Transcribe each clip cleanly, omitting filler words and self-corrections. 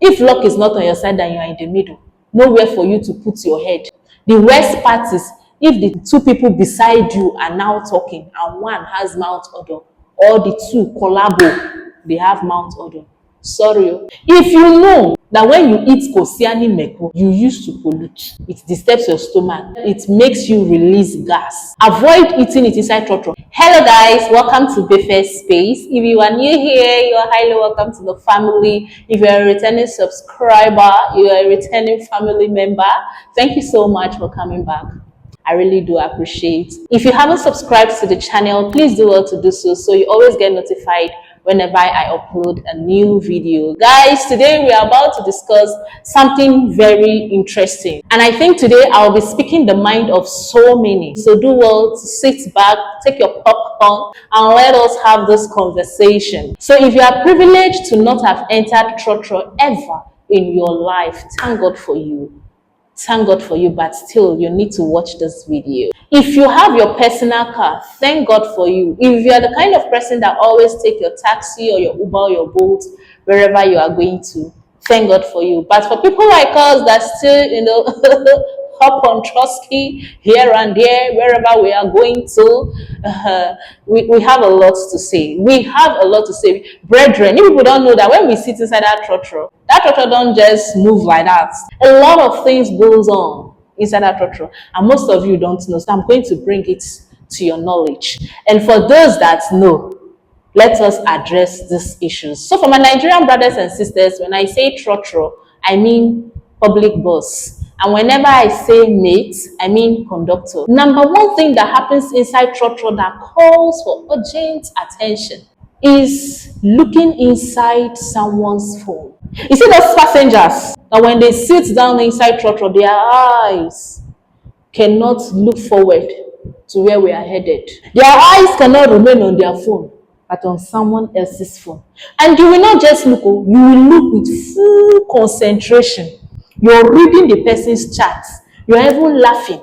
If luck is not on your side and you are in the middle, nowhere for you to put your head. The worst part is if the two people beside you are now talking and one has mouth odor, or the two collabo, they have mouth odor. Sorry. If you know that when you eat kosiani meko, you used to pollute, it disturbs your stomach, it makes you release gas. Avoid eating it inside Trotro. Hello guys, welcome to BEFE'S space. If you are new here, you are highly welcome to the family. If you are a returning subscriber, you are a returning family member, thank you so much for coming back. I really do appreciate. If you haven't subscribed to the channel, please do well to do so, so you always get notified whenever I upload a new video. Guys, today we are about to discuss something very interesting. And I think today I'll be speaking the mind of so many. So do well to sit back, take your popcorn, and let us have this conversation. So if you are privileged to not have entered Trotro ever in your life, thank God for you. Thank God for you, but still you need to watch this video. If you have your personal car, thank God for you. If you are the kind of person that always take your taxi or your Uber or your Bolt wherever you are going to, thank God for you. But for people like us that still, hop on Trotsky here and there, wherever we are going to, we have a lot to say. We have a lot to say. Brethren, you people don't know that when we sit inside that Trotro don't just move like that. A lot of things goes on inside that Trotro, and most of you don't know. So I'm going to bring it to your knowledge. And for those that know, let us address these issues. So for my Nigerian brothers and sisters, when I say Trotro, I mean public bus. And whenever I say mate, I mean conductor. Number one thing that happens inside Trotro that calls for urgent attention is looking inside someone's phone. You see those passengers that when they sit down inside Trotro, their eyes cannot look forward to where we are headed. Their eyes cannot remain on their phone, but on someone else's phone. And you will not just look, you will look with full concentration. You're reading the person's chat. You're even laughing.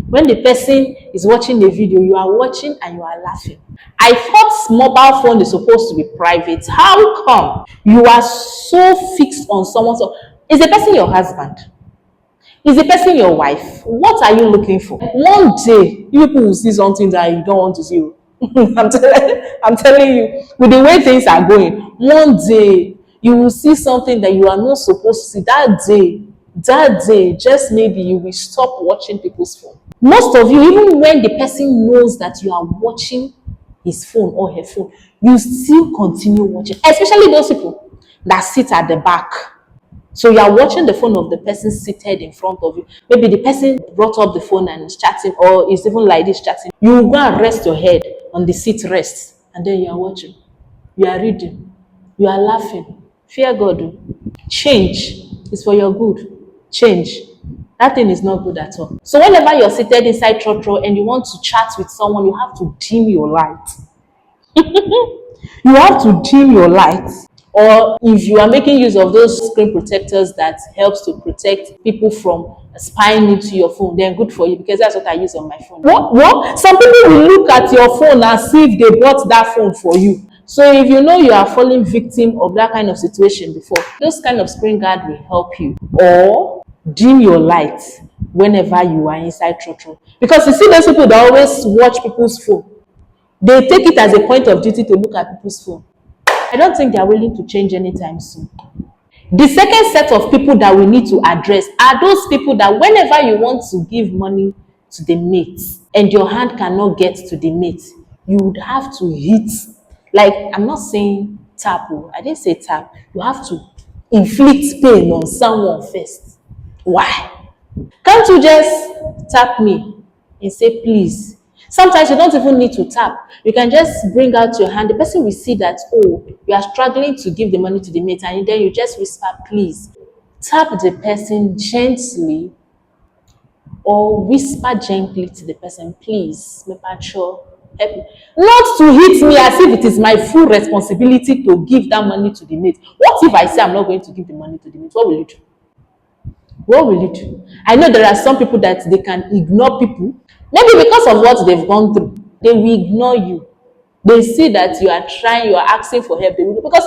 When the person is watching the video, you are watching and you are laughing. I thought mobile phone is supposed to be private. How come you are so fixed on someone? Is the person your husband? Is the person your wife? What are you looking for? One day, you people will see something that you don't want to see. I'm telling you, with the way things are going, one day you will see something that you are not supposed to see. That day, just maybe you will stop watching people's phone. Most of you, even when the person knows that you are watching his phone or her phone, you still continue watching, especially those people that sit at the back. So you are watching the phone of the person seated in front of you. Maybe the person brought up the phone and is chatting, or is even like this chatting. You go and rest your head on the seat rest, and then you are watching, you are reading, you are laughing. Fear God. Change is for your good. Change. That thing is not good at all. So whenever you're seated inside Trotro and you want to chat with someone, you have to dim your light. You have to dim your light. Or if you are making use of those screen protectors that helps to protect people from spying into your phone, then good for you, because that's what I use on my phone. What? Some people will look at your phone as if they bought that phone for you. So if you know you are falling victim of that kind of situation before, those kind of screen guard will help you. Or dim your light whenever you are inside Trotro. Because you see those people that always watch people's phone, they take it as a point of duty to look at people's phone. I don't think they are willing to change anytime soon. The second set of people that we need to address are those people that whenever you want to give money to the mate and your hand cannot get to the mate, you would have to hit. Like, I'm not saying tap. I didn't say tap. You have to inflict pain on someone first. Why? Can't you just tap me and say please? Sometimes you don't even need to tap. You can just bring out your hand. The person will see that, oh, you are struggling to give the money to the mate, and then you just whisper, please. Tap the person gently or whisper gently to the person, please, make sure, help me. Not to hit me as if it is my full responsibility to give that money to the mate. What if I say I'm not going to give the money to the mate? What will you do? What will you do? I know there are some people that they can ignore people. Maybe because of what they've gone through, they will ignore you. They see that you are trying, you are asking for help. Because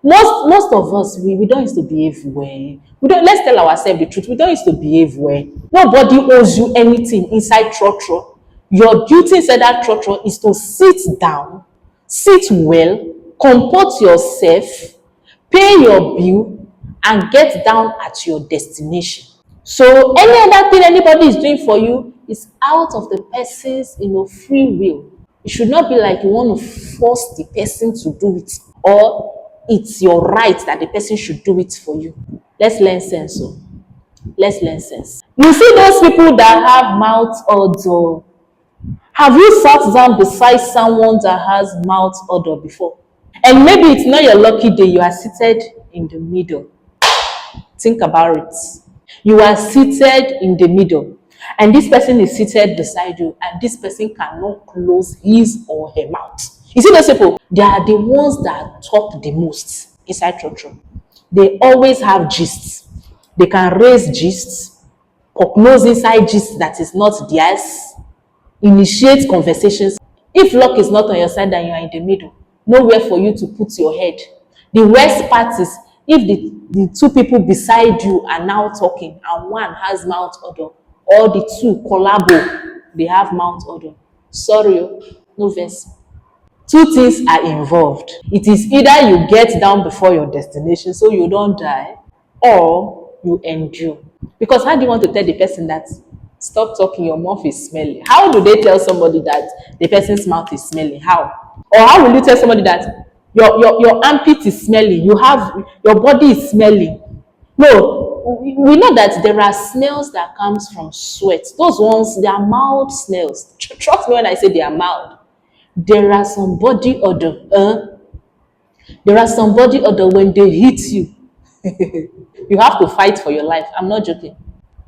Most of us, we don't used to behave well. We don't, let's tell ourselves the truth, we don't used to behave well. Nobody owes you anything inside Trotro. Your duty inside that Trotro is to sit down, sit well, comport yourself, pay your bill, and get down at your destination. So any other thing anybody is doing for you is out of the person's free will. It should not be like you want to force the person to do it, or it's your right that the person should do it for you. Let's learn sense. Oh. Let's learn sense. You see those people that have mouth odor. Have you sat down beside someone that has mouth odor before? And maybe it's not your lucky day, you are seated in the middle. Think about it. You are seated in the middle, and this person is seated beside you, and this person cannot close his or her mouth. You see those people? They are the ones that talk the most inside Trotro. They always have gists. They can raise gists, nose inside gist that is not theirs, initiate conversations. If luck is not on your side and you are in the middle, nowhere for you to put your head. The worst part is if the two people beside you are now talking and one has mouth odor, or the two collabo, they have mouth odor. Sorry, no verse. Two things are involved. It is either you get down before your destination so you don't die, or you endure. Because how do you want to tell the person that stop talking, your mouth is smelling? How do they tell somebody that the person's mouth is smelling? How? Or how will you tell somebody that your armpit is smelling, your body is smelling? No, we know that there are smells that comes from sweat. Those ones, they are mild smells. Trust me when I say they are mild. There are some body odor. There are some body odor when they hit you. You have to fight for your life. I'm not joking.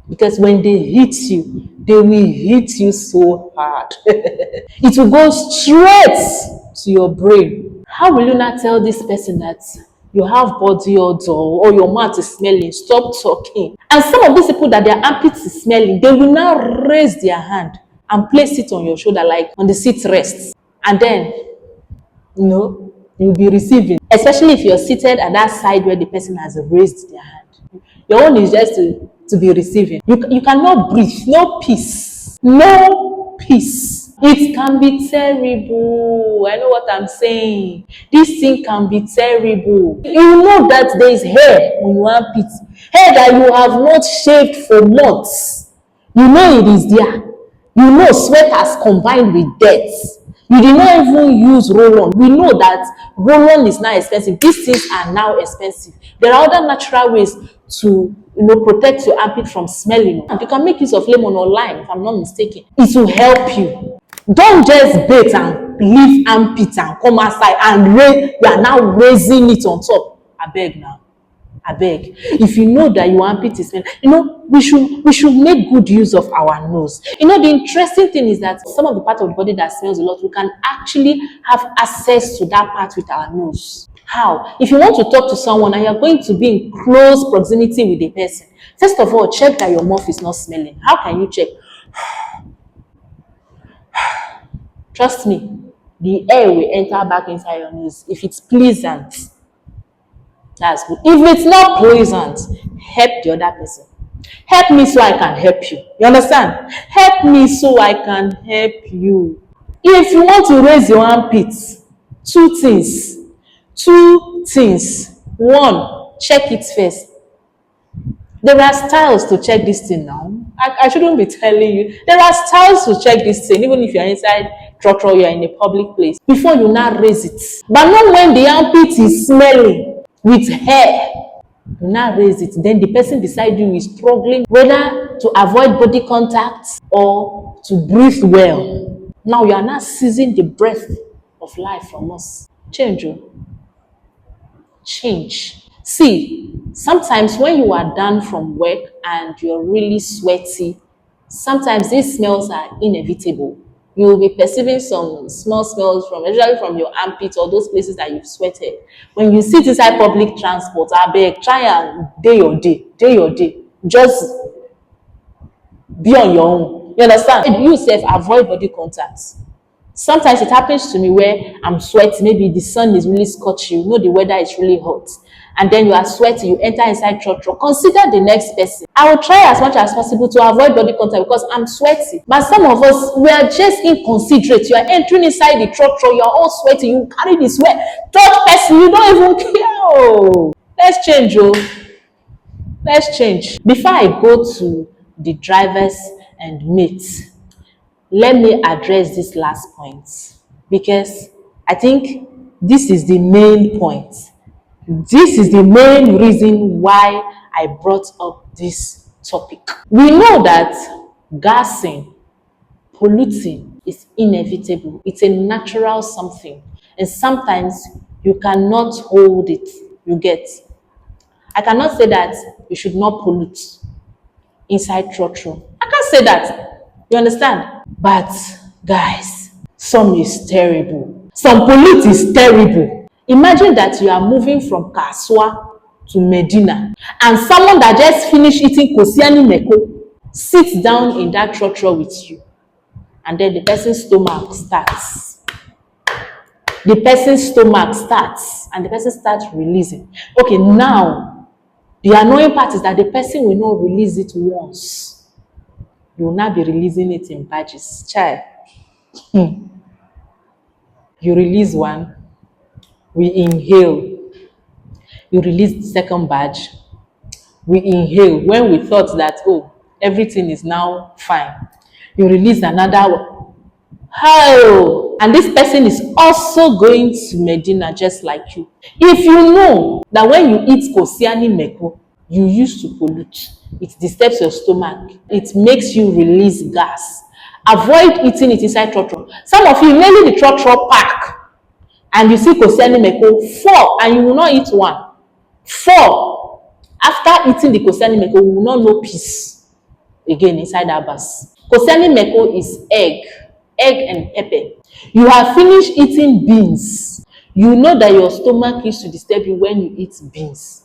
Because when they hit you, they will hit you so hard. It will go straight to your brain. How will you not tell this person that you have body odor or your mouth is smelling? Stop talking. And some of these people that their armpit is smelling, they will now raise their hand and place it on your shoulder, like on the seat rests. And then, you'll be receiving. Especially if you're seated at that side where the person has raised their hand. Your own is just to be receiving. You cannot breathe. No peace. No peace. It can be terrible. I know what I'm saying. This thing can be terrible. You know that there is hair on your armpit. Hair that you have not shaved for months. You know it is there. You know sweat has combined with dirt. You did not even use roll-on. We know that roll-on is now expensive. These things are now expensive. There are other natural ways to protect your armpit from smelling. You can make use of lemon or lime, if I'm not mistaken. It will help you. Don't just bait and leave armpit and come outside and you are now raising it on top. I beg now. I beg. If you know that your armpit is smelling, we should make good use of our nose. The interesting thing is that some of the part of the body that smells a lot, we can actually have access to that part with our nose. How? If you want to talk to someone and you're going to be in close proximity with a person, first of all, check that your mouth is not smelling. How can you check? Trust me, the air will enter back inside your nose if it's pleasant. That's good. If it's not pleasant, help the other person. Help me so I can help you. You understand? Help me so I can help you. If you want to raise your armpits, two things. One, check it first. There are styles to check this thing now. I shouldn't be telling you. There are styles to check this thing, even if you're inside Trotro, you're in a public place. Before you now raise it. But not when the armpit is smelling with hair. You now raise it. Then the person beside you is struggling whether to avoid body contact or to breathe well. Now you are not seizing the breath of life from us. Change. Change. See, sometimes when you are done from work and you're really sweaty, sometimes these smells are inevitable. You will be perceiving some small smells usually from your armpit or those places that you've sweated. When you sit inside public transport, I beg, try and day your day. Just be on your own. You understand? You yourself avoid body contact. Sometimes it happens to me where I'm sweating. Maybe the sun is really scorching. You know the weather is really hot. And then you are sweating. You enter inside Trotro. Consider the next person. I will try as much as possible to avoid body contact because I'm sweating. But some of us, we are just inconsiderate. You are entering inside the Trotro. You are all sweating. You carry the sweat. Third person, you don't even care. Oh, let's change, oh. Let's change. Before I go to the drivers and mates, let me address this last point because I think this is the main point. This is the main reason why I brought up this topic. We know that gassing, polluting is inevitable. It's a natural something. And sometimes you cannot hold it. You get. I cannot say that you should not pollute inside Trotro. I can't say that. You understand? But guys, some is terrible. Some pollute is terrible. Imagine that you are moving from Kaswa to Medina and someone that just finished eating Kosiani Meko sits down in that Trotro with you, and then the person's stomach starts. The person's stomach starts and the person starts releasing. Okay, now the annoying part is that the person will not release it once. You will not be releasing it in batches. Child. You release one, we inhale. You release the second batch, we inhale. When we thought that, oh, everything is now fine, you release another one. How? And this person is also going to Medina just like you. If you know that when you eat Kosiani Meko, you used to pollute, it disturbs your stomach, it makes you release gas. Avoid eating it inside Trotro. Some of you, mainly the Trotro pack, and you see Kosiani Meko, 4, and you will not eat one. 4. After eating the Kosiani Meko, you will not know peace again inside that bus. Kosiani Meko is egg and pepper. You have finished eating beans. You know that your stomach used to disturb you when you eat beans.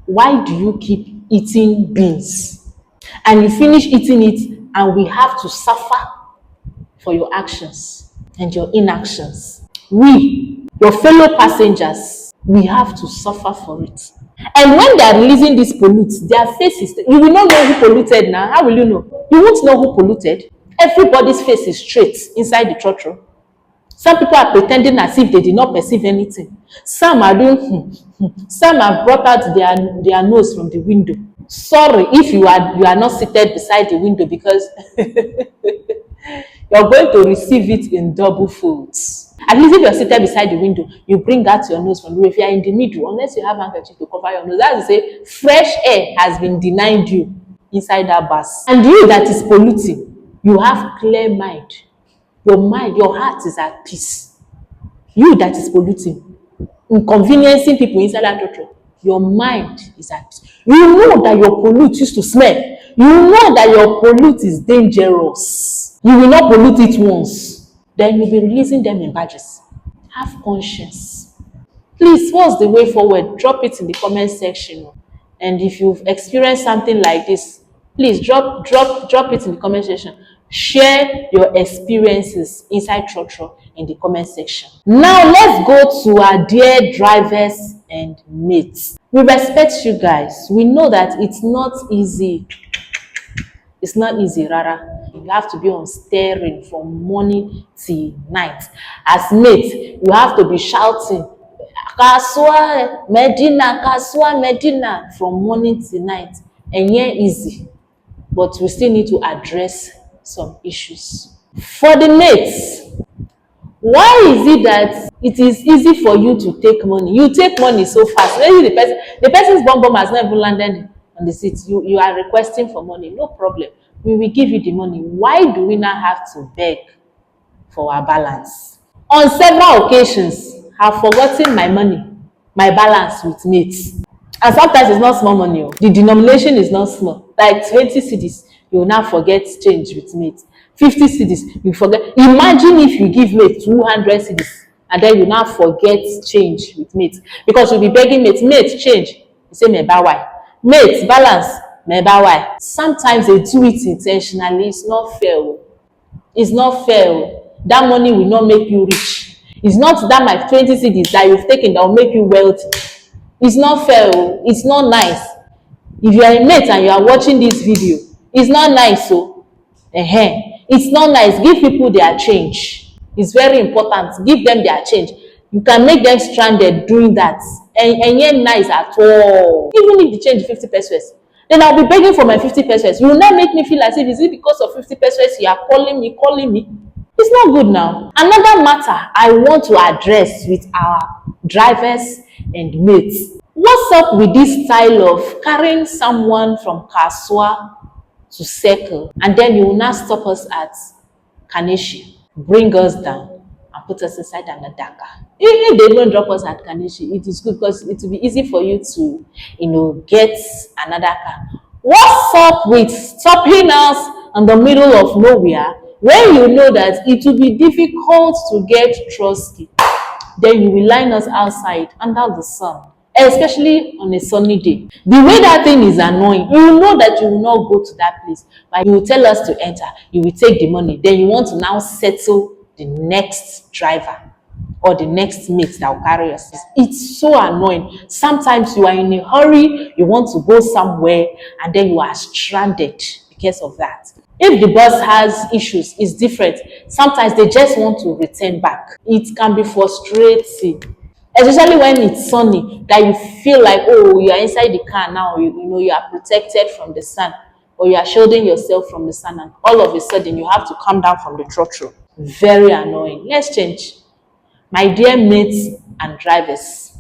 Why do you keep eating beans? And you finish eating it, and we have to suffer for your actions and your inactions. We, your fellow passengers, we have to suffer for it. And when they are releasing these pollutes, their faces, you will not know who polluted now. How will you know? You won't know who polluted. Everybody's face is straight inside the Trotro. Some people are pretending as if they did not perceive anything. Some are doing, some have brought out their nose from the window. Sorry if you are not seated beside the window because you're going to receive it in double folds. At least if you're seated beside the window, you bring out your nose from the window. If you're in the middle, unless you have a handkerchief to cover your nose, that's to say fresh air has been denied you inside that bus. And you that is polluting, you have clear mind. Your mind, your heart is at peace. You that is polluting, inconveniencing people inside that Trotro, your mind is at peace. You know that your pollute used to smell. You know that your pollute is dangerous. You will not pollute it once. Then you'll be releasing them in batches. Have conscience. Please, what's the way forward? Drop it in the comment section. And if you've experienced something like this, please drop it in the comment section. Share your experiences inside Trotro in the comment section. Now let's go to our dear drivers and mates. We respect you guys. We know that it's not easy. It's not easy, rara. You have to be on steering from morning till night. As mates, you have to be shouting, Kaswa Medina from morning till night. And yeah, easy. But we still need to address some issues. For the mates, why is it that it is easy for you to take money? You take money so fast. Maybe the person's bomb has not even landed on the seat. You are requesting for money. No problem. We will give you the money. Why do we not have to beg for our balance? On several occasions, I've forgotten my money, my balance with mates. And sometimes it's not small money. The denomination is not small. Like 20 cedis, you will not forget change with mates. 50 cedis, you forget. Imagine if you give mate 200 cedis and then you now forget change with mates. Because you'll be begging mates change. You say, me buy why? Mates, balance, me buy why? Sometimes they do it intentionally. It's not fair. It's not fair. That money will not make you rich. It's not that my 20 cedis that you've taken that will make you wealthy. It's not fair. Oh. It's not nice. If you are a mate and you are watching this video, it's not nice. So, it's not nice. Give people their change. It's very important. Give them their change. You can make them stranded doing that, and yet nice at all. Even if the change 50 pesos, then I'll be begging for my 50 pesos. You will not make me feel as if is it because of 50 pesos you are calling me. It's not good now. Another matter I want to address with our drivers and mates. What's up with this style of carrying someone from Kaswa to Circle and then you will not stop us at Kaneshi, bring us down and put us inside another car? If they don't drop us at Kaneshi, it is good because it will be easy for you to, get another car. What's up with stopping us in the middle of nowhere when you know that it will be difficult to get trusty? Then you will line us outside under the sun, especially on a sunny day. The way that thing is annoying, you know that you will not go to that place, but you will tell us to enter, you will take the money, then you want to now settle the next driver or the next mate that will carry us. It's so annoying. Sometimes you are in a hurry, you want to go somewhere, and then you are stranded because of that. If the bus has issues, it's different. Sometimes they just want to return back. It can be frustrating, especially when it's sunny, that you feel like, oh, you are inside the car now, you are protected from the sun, or you are shielding yourself from the sun, and all of a sudden you have to come down from the Trotro. Very annoying. Let's change. My dear mates and drivers,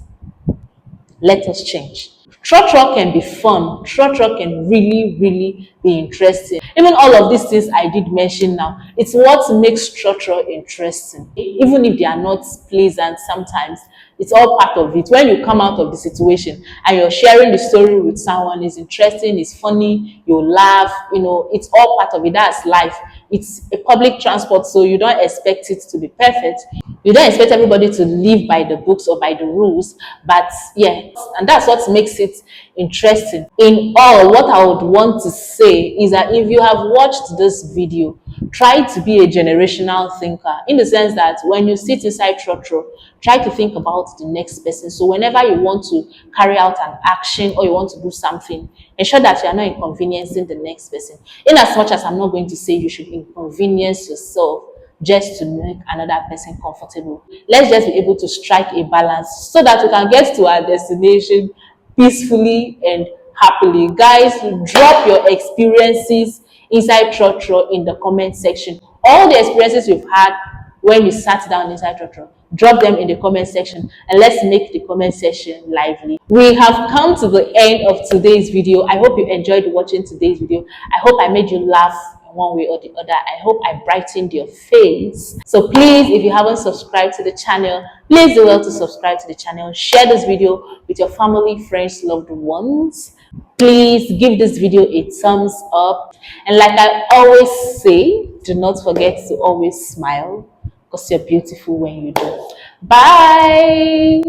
let us change. Trotro can be fun. Trotro can really, really be interesting. Even all of these things I did mention now, it's what makes Trotro interesting. Even if they are not pleasant sometimes, it's all part of it. When you come out of the situation and you're sharing the story with someone, it's interesting, it's funny, you laugh, it's all part of it. That's life. It's a public transport, so you don't expect it to be perfect. You don't expect everybody to live by the books or by the rules, but yeah, and that's what makes it interesting. In all, what I would want to say is that if you have watched this video, try to be a generational thinker, in the sense that when you sit inside Trotro, try to think about the next person. So whenever you want to carry out an action or you want to do something, ensure that you are not inconveniencing the next person. In as much as I'm not going to say you should inconvenience yourself just to make another person comfortable, let's just be able to strike a balance so that we can get to our destination peacefully and happily. Guys, drop your experiences inside Trotro in the comment section. All the experiences you've had when you sat down inside Trotro, drop them in the comment section and let's make the comment section lively. We have come to the end of today's video. I hope you enjoyed watching today's video. I hope I made you laugh one way or the other. I hope I brightened your face. So please, if you haven't subscribed to the channel, please do well to subscribe to the channel. Share this video with your family, friends, loved ones. Please give this video a thumbs up. And like I always say, do not forget to always smile because you're beautiful when you do. Bye.